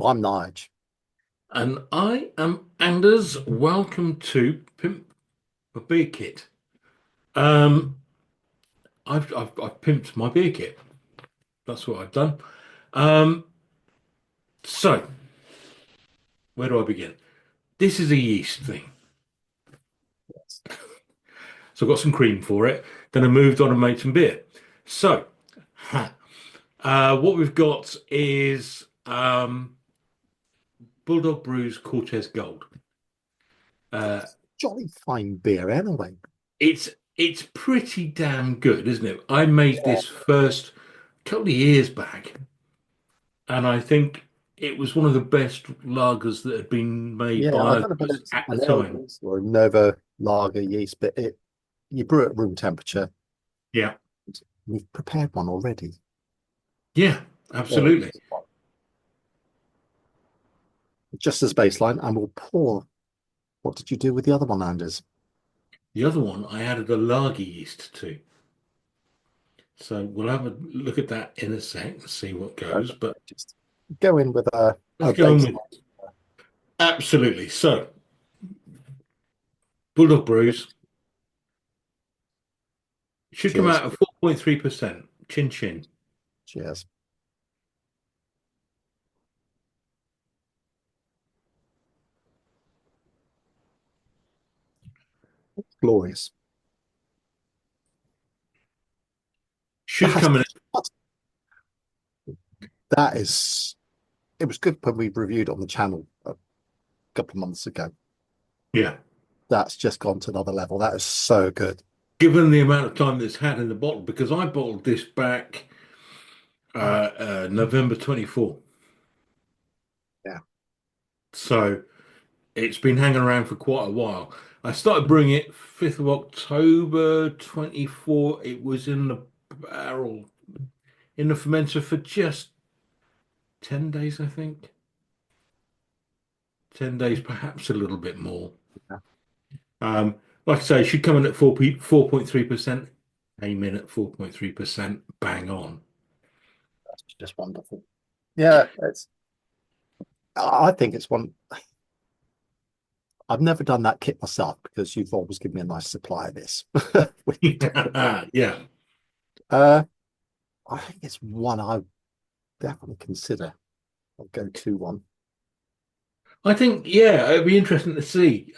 I'm Nige. And I am Anders. Welcome to Pimp a Beer Kit. Um, I've pimped my beer kit. That's what I've done. Um, so where do I begin? This is a yeast thing. So I got some cream for it. Then I moved on and made some beer. So what we've got is Bulldog Brews Cortez Gold. Uh, Jolly fine beer anyway. it's pretty damn good, isn't it? I made Yeah. this first couple of years back. And I think it was one of the best lagers that had been made Yeah, I by don't know whether us it's at the an ale time. yeast or a Nova lager yeast, but you brew it at room temperature. Yeah. We've prepared one already. Yeah, Or absolutely. just as baseline, and we'll pour. What did you do with the other one, Anders? The other one, I added a lager yeast to. So we'll have a look at that in a sec and see what goes. And But just go in with let's a go on with baseline. it. Absolutely. So Bulldog Brews should come Cheers. out at 4.3%. Chin chin. Cheers. Glorious. Should That's come in. that is. It was good when we reviewed on the channel a couple of months ago. Yeah. That's just gone to another level. That is so good. Given the amount of time that it's had in the bottle, because I bottled this back November 24. Yeah. So it's been hanging around for quite a while. I started brewing it 5th of October 24. It was in the barrel, in the fermenter for just 10 days, I think. 10 days, perhaps a little bit more. Yeah. Um, like I say, it should come in at 4.3%. Came in at 4.3%, bang on. That's just wonderful. Yeah, it's. I think it's one. I've never done that kit myself because you've always given me a nice supply of this. Yeah. uh, I think it's one I definitely consider a go-to one. I think, yeah, it'd be interesting to see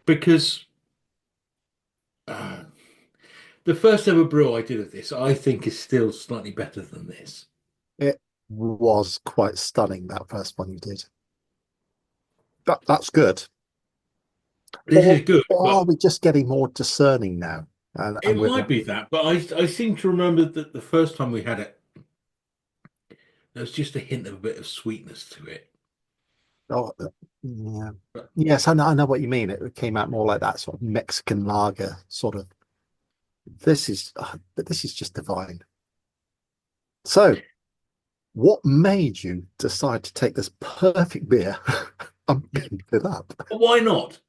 because uh, the first ever brew I did of this, I think, is still slightly better than this. It was quite stunning that first one you did. That's good. This is good, Or are but we just getting more discerning now? And it we're might be that. But I seem to remember that the first time we had it, there was just a hint of a bit of sweetness to it. oh, yeah. But Yes, I know what you mean. It came out more like that sort of Mexican lager sort of. But this is just divine. So, what made you decide to take this perfect beer and pimp it up? why not?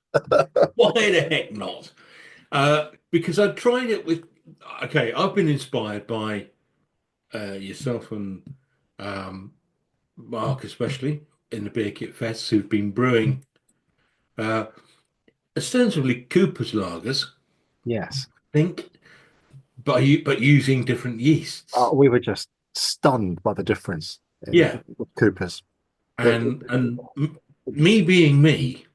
Why the heck not? Because I tried it with. Okay, I've been inspired by yourself and um, Mark, especially in the Beer Kit Fest, who've been brewing uh, ostensibly Cooper's lagers, Yes. I think, but using different yeasts. We were just stunned by the difference in Yeah, Coopers. It, me being me,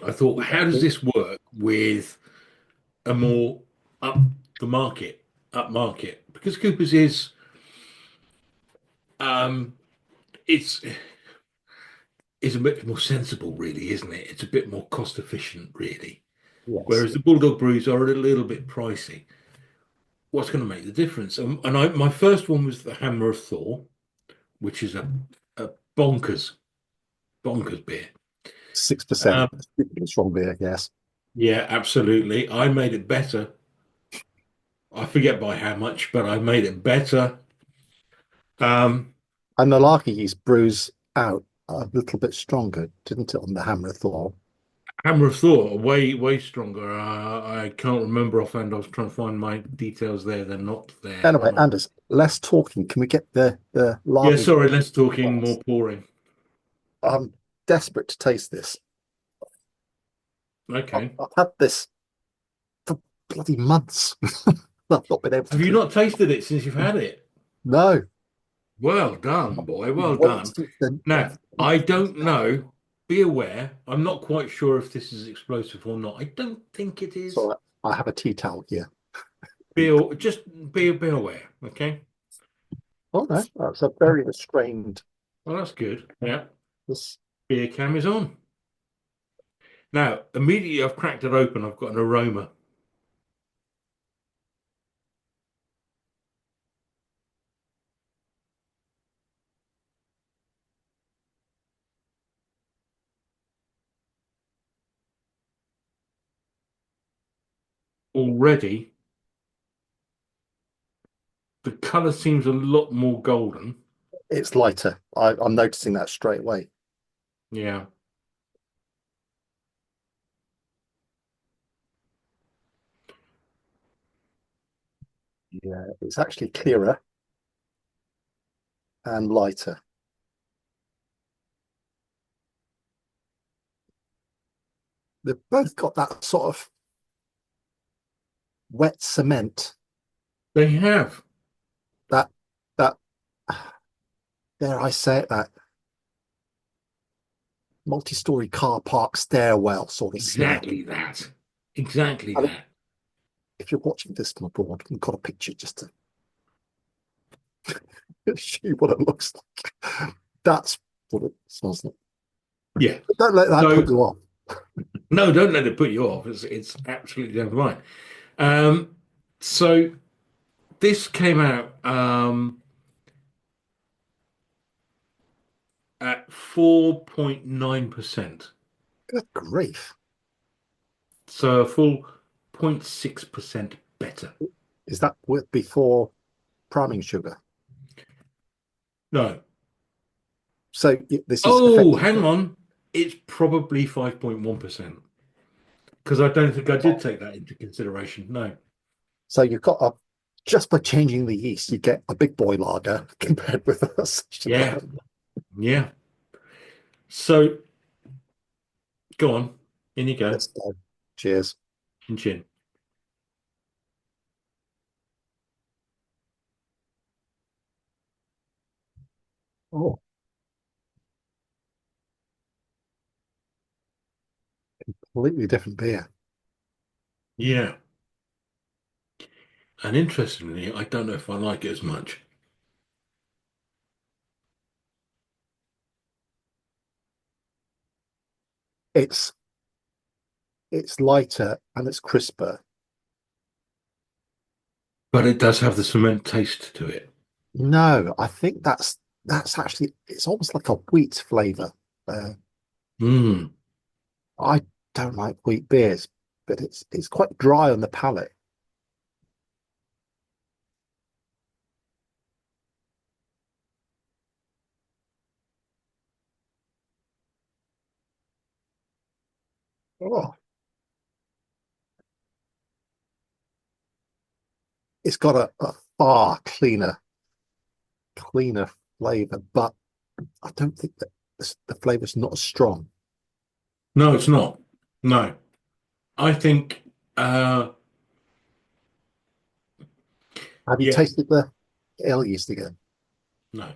I thought, how does it, this work with a more up the market, up market? Because Cooper's is um, it's a bit more sensible, really, isn't it? It's a bit more cost efficient, really. yes. Whereas the Bulldog brews are a little bit pricey. What's going to make the difference? My first one was the Hammer of Thor, which is a bonkers, bonkers beer. 6%. Um, Strong beer, yes. yeah, absolutely. I made it better. I forget by how much, but I made it better. Um, And the lager yeast brews out a little bit stronger, didn't it, on the Hammer of Thor? Hammer of Thought, way stronger. I can't remember offhand. I was trying to find my details there. They're not there. Anyway, No. Anders, less talking. Can we get the Yeah, lager? sorry, less talking, more pouring. I'm desperate to taste this. Okay. I've had this for bloody months. I've not been able to Have you drink. not tasted it since you've had it? No, Well done, boy. Well wait done. since then. Now, I don't know. Be aware. I'm not quite sure if this is explosive or not. I don't think it is. So I have a tea towel here. Just be aware. Okay. Oh no, that's a very restrained. Well, that's good. Yeah. This Beer cam is on. Now, immediately I've cracked it open. I've got an aroma. Already, the color seems a lot more golden. it's lighter. I'm noticing that straight away. Yeah. Yeah, it's actually clearer and lighter. They've both got that sort of wet cement. They have. That that dare I say it, that multi-story car park stairwell sort of smell. Exactly that. Exactly I mean, that. if you're watching this from abroad, we've got a picture just to show you what it looks like. That's what it smells like. Yeah. But don't let that put So you off. no, don't let it put you off. It's absolutely never mind. Um, so this came out at 4.9%. Good grief. So a full 0.6% better. Is that with before priming sugar? No. So this is Oh, effective. hang on. It's probably 5.1% because I don't think I did take that into consideration. No. So you've got a, just by changing the yeast, you get a big boy lager compared with us. Yeah. Yeah. So go on. In you go. Let's go. Cheers. Chin chin. Oh, completely different beer. Yeah. And interestingly, I don't know if I like it as much. It's it's lighter and it's crisper. But it does have the cement taste to it. No, I think that's actually it's almost like a wheat flavor. Uh, Mm. I don't like wheat beers, but it's quite dry on the palate. Oh, it's got a far cleaner flavor, but I don't think that the flavor's not as strong. No, it's not. No. I think, uh, Have you yeah, tasted the ale yeast again? no.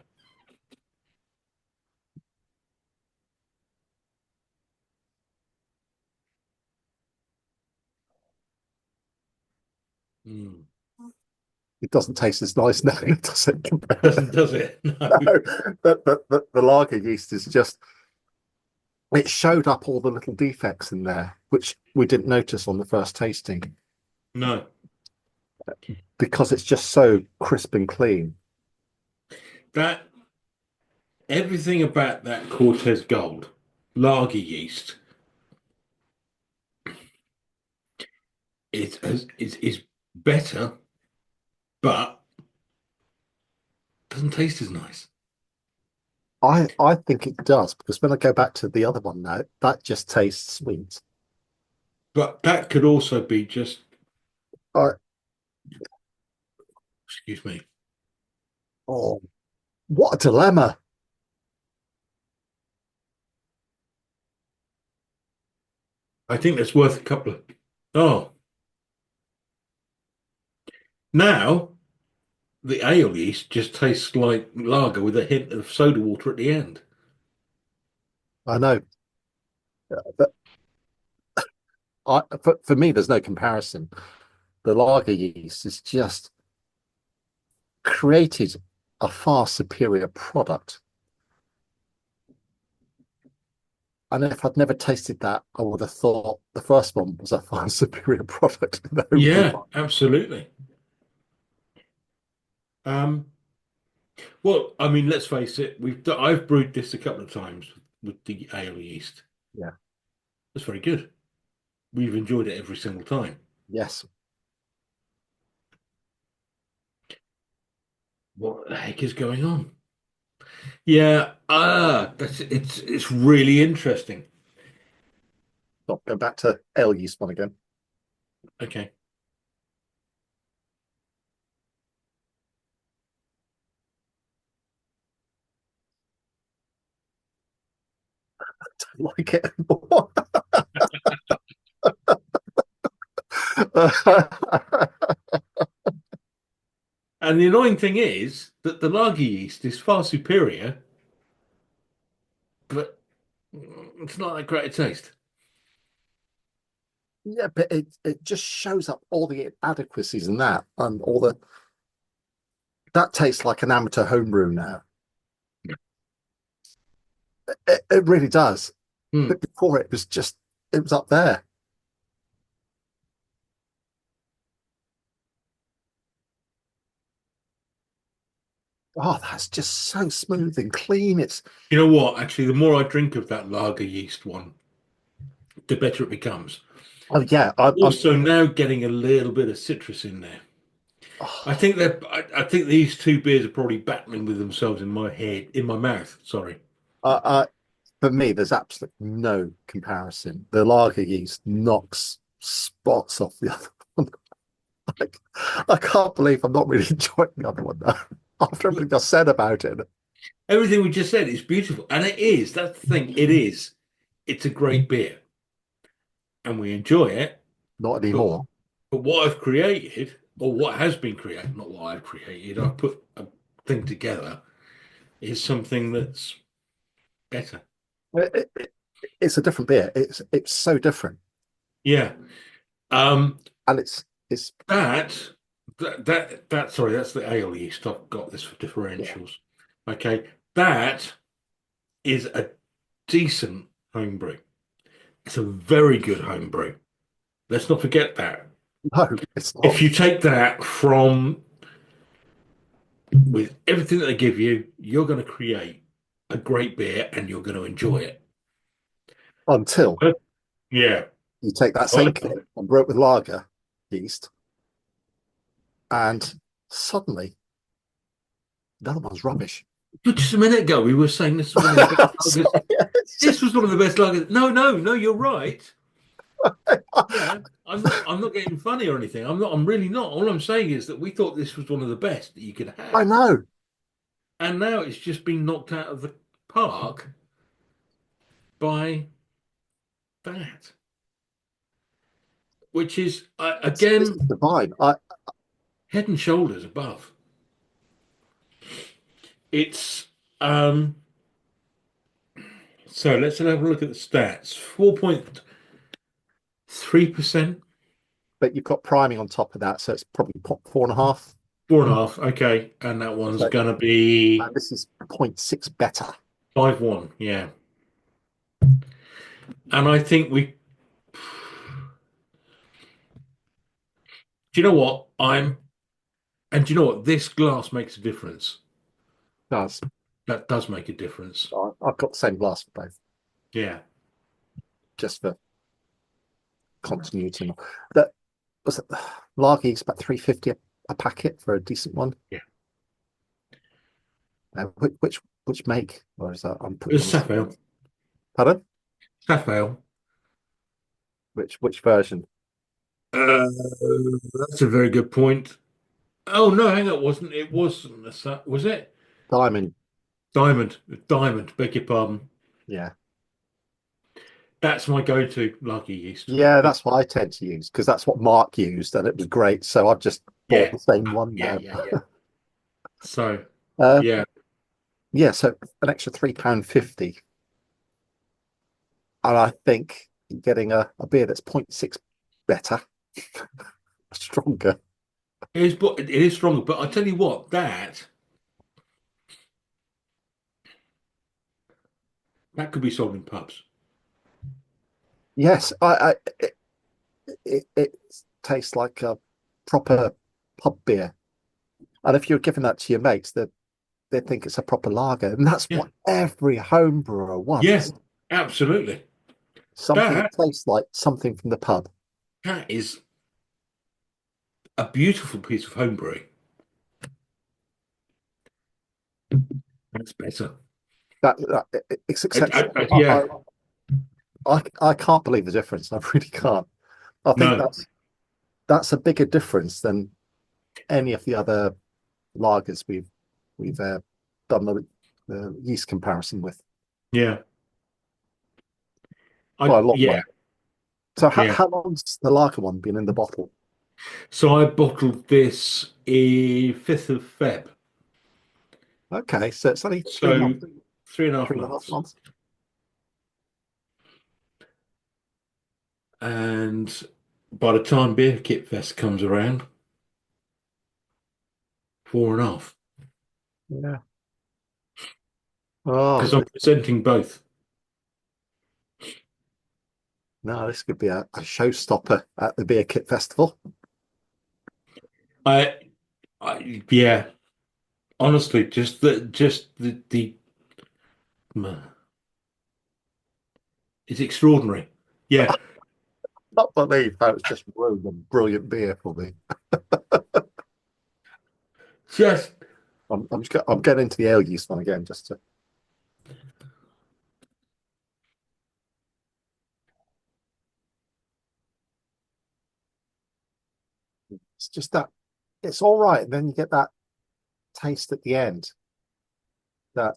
Mm. It doesn't taste as nice now, does it? Does it? No. No, the lager yeast is just, it showed up all the little defects in there, which we didn't notice on the first tasting No. because it's just so crisp and clean. That everything about that Cortez Gold lager yeast is better, but doesn't taste as nice. I think it does because when I go back to the other one now, that just tastes sweet. But that could also be just, I, excuse me. oh, what a dilemma. I think that's worth a couple of. Oh, now the ale yeast just tastes like lager with a hint of soda water at the end. I know. But for me, there's no comparison. The lager yeast is just created a far superior product. And if I'd never tasted that, I would have thought the first one was a far superior product in the homebrew Yeah, market. absolutely. Um, well, I mean, let's face it, I've brewed this a couple of times with the ale yeast. Yeah. It's very good. We've enjoyed it every single time. Yes. What the heck is going on? Yeah, it's really interesting. Not go back to ale yeast one again. Okay. Don't like it anymore. And the annoying thing is that the lager yeast is far superior, but it's not that great a taste. Yeah, but it just shows up all the inadequacies in that and all the that tastes like an amateur homebrew now. It really does. Hmm. But before it was up there. Oh, that's just so smooth and clean. It's You know what? Actually, the more I drink of that lager yeast one, the better it becomes. oh yeah, I'm Also, now getting a little bit of citrus in there. I oh, think that I think these two beers are probably battling with themselves in my head, in my mouth. Sorry. I for me, there's absolutely no comparison. The lager yeast knocks spots off the other one. Like, I can't believe I'm not really enjoying the other one now. After everything I said about it, Everything we just said is beautiful, and it is. That's the thing. It is. It's a great beer, and we enjoy it. not But anymore. but what I've created, or what has been created, not what I've created, I've put a thing together, is something that's better. It's a different beer. It's so different, Yeah. Um, and it's that sorry, that's the ale yeast. I've got this for yeah. differentials. Okay. That is a decent homebrew. It's a very good homebrew. Let's not forget that. No, it's If not you take that from with everything that they give you, you're going to create a great beer and you're going to enjoy it. until But, yeah. you take that Oh, same kit and brew it with lager yeast, and suddenly the other one's rubbish. but just a minute ago, we were saying this is one of the best lagers. Sorry, it's This just, was one of the best lagers. No, no, no, you're right. Yeah, I'm not getting funny or anything. I'm really not. All I'm saying is that we thought this was one of the best that you could I have. know. And now it's just been knocked out of the park by that, which is This is again divine. head and shoulders above. It's um so let's have a look at the stats. 4.3%, But you've got priming on top of that, so it's probably 4.5. 4.5. Okay, and that one's So gonna be and this is zero point 0.6 better. 5.1. Yeah, and I think we. Do you know what? And do you know what? This glass makes a difference. Does That does make a difference. I've got the same glass for both, Yeah. just for continuity. That was it. Lager is about 350 a packet for a decent one. Yeah. Which make? Or is that? I'm It putting you was on the spot. Safale. Pardon? Safale. Which version? Uh, that's a very good point. Oh no, hang on, it wasn't. It wasn't. Was it? Diamond. Diamond. Diamond. Beg your pardon. Yeah. That's my go-to lucky yeast. Yeah, It, that's what I tend to use because that's what Mark used and it was great. So I've just bought yeah. the same one Yeah. now. Yeah. Yeah. So Uh, yeah, yeah, so an extra £3.50. And I think getting a beer that's 0.6 better, stronger. it is stronger. But I tell you what, that could be sold in pubs. Yes, it tastes like a proper pub beer. And if you're giving that to your mates, they think it's a proper lager. And that's Yeah. what every home brewer Yeah. wants. Absolutely. Something that That tastes like something from the pub. that is a beautiful piece of homebrewing. That's better. It's exceptional. Yeah. I can't believe the difference. I really can't. I think No. that's a bigger difference than any of the other lagers we've done the yeast comparison with Yeah. by a long Yeah. way. So Yeah. how long's the lager one been in the bottle? So I bottled this 5th of Feb. Okay, so it's only three So months, 3.5 3.5 months. months. And by the time Beer Kit Fest comes around, 4.5. Yeah. Oh, Because I'm presenting both. no, this could be a showstopper at the Beer Kit Festival. I, yeah, honestly, just the it's extraordinary. Yeah, Not believe that was just brewed a brilliant beer for me. just I'm getting into the ale yeast one again just to. It's just that it's all right, and then you get that taste at the end. That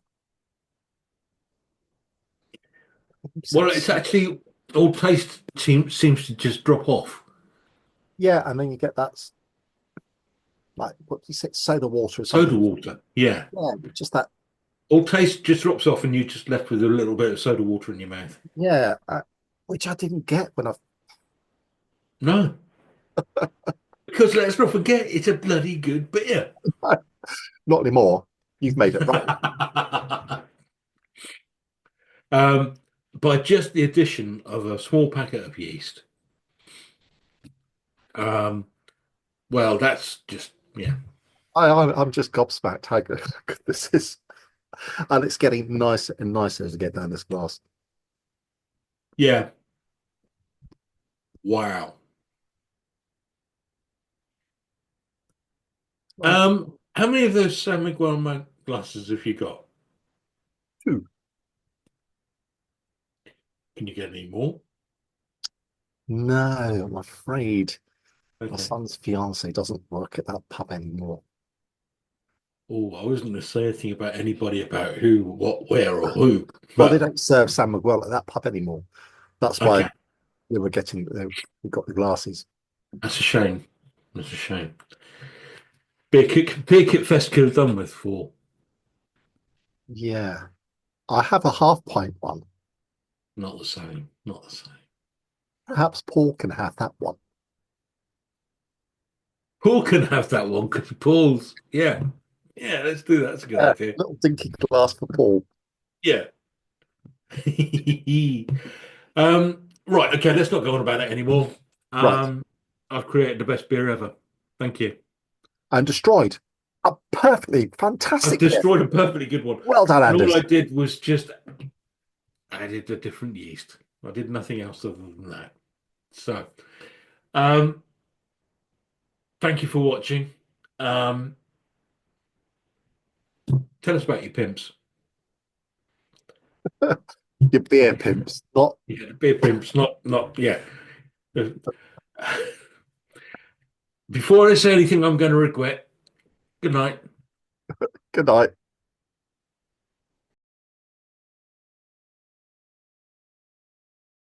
you said, well, it's actually all taste seems to just drop off. yeah, and then you get that like what you said, soda water or Soda something. water, yeah, Yeah, just that. all taste just drops off, and you're just left with a little bit of soda water in your mouth. Yeah, which I didn't get when No, because let's not forget, it's a bloody good beer. I not anymore. You've made it right. um, by just the addition of a small packet of yeast. Um, well, that's just yeah, I'm just gobsmacked how good this is, and it's getting nicer and nicer as I get down this glass. yeah. Wow. Oh, How many of those San Miguel glasses have you got? two. Can you get any more? No, I'm afraid my Okay. son's fiance doesn't work at that pub anymore. Oh, I wasn't going to say anything about anybody about who, what, where, or who, Well, they but don't serve San Miguel at that pub anymore. That's why okay, we got the glasses. that's a shame. That's a shame. Beer Kit Fest could have done with four. Yeah, I have a half pint one. Not the same. Not the same. Perhaps Paul can have that one. Paul can have that one because Paul's, yeah. Yeah, let's do that. That's a good idea. Little dinky glass for Paul. Yeah. Right. Okay. Let's not go on about it anymore. Right, Um, I've created the best beer ever. Thank you. and destroyed. A perfectly I've fantastic beer. destroyed a perfectly good one. Well done, And all I Anders. did was just added a different yeast. I did nothing else other than that. So, um, thank you for watching. Um, tell us about your pimps. Your beer pimps, not Yeah, the beer pimps, not, yeah. Before I say anything I'm going to regret, good night. Good night.